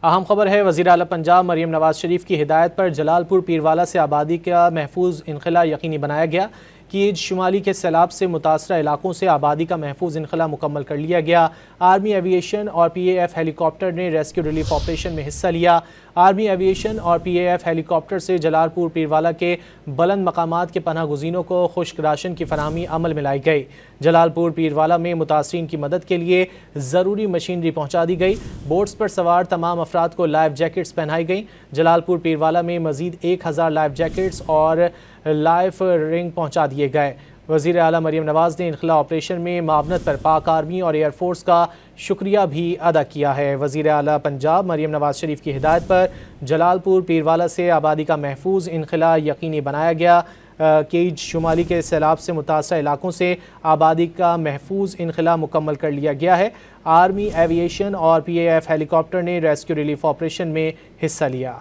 اہم خبر ہے، وزیر اعلیٰ پنجاب مریم نواز شریف کی ہدایت پر جلال پور پیروالا سے آبادی کا محفوظ انخلا یقینی بنایا گیا۔ کیج شمالی کے سیلاب سے متاثرہ علاقوں سے آبادی کا محفوظ انخلا مکمل کر لیا گیا۔ آرمی ایوی ایشن اور پی اے ایف ہیلی کاپٹر نے ریسکیو ریلیف آپریشن میں حصہ لیا۔ آرمی ایوی ایشن اور پی اے ایف ہیلی کاپٹر سے جلال پور پیروالا کے بلند مقامات کے پناہ گزینوں کو خشک راشن کی فراہمی عمل میں لائی گئی۔ جلال پور پیروالا میں متاثرین کی مدد کے لیے ضروری مشینری پہنچا دی گئی۔ بوٹس پر سوار تمام افراد کو لائف جیکٹس پہنائی گئیں۔ جلال پور پیروالا میں مزید 1000 لائف جیکٹس اور لائف رنگ پہنچا دیے گئے۔ وزیر اعلیٰ مریم نواز نے انخلا آپریشن میں معاونت پر پاک آرمی اور ایئر فورس کا شکریہ بھی ادا کیا ہے۔ وزیر اعلیٰ پنجاب مریم نواز شریف کی ہدایت پر جلال پور پیروالا سے آبادی کا محفوظ انخلا یقینی بنایا گیا۔ کیج شمالی کے سیلاب سے متاثرہ علاقوں سے آبادی کا محفوظ انخلا مکمل کر لیا گیا ہے۔ آرمی ایوی ایشن اور پی اے ایف ہیلی کاپٹر نے ریسکیو ریلیف آپریشن میں حصہ لیا۔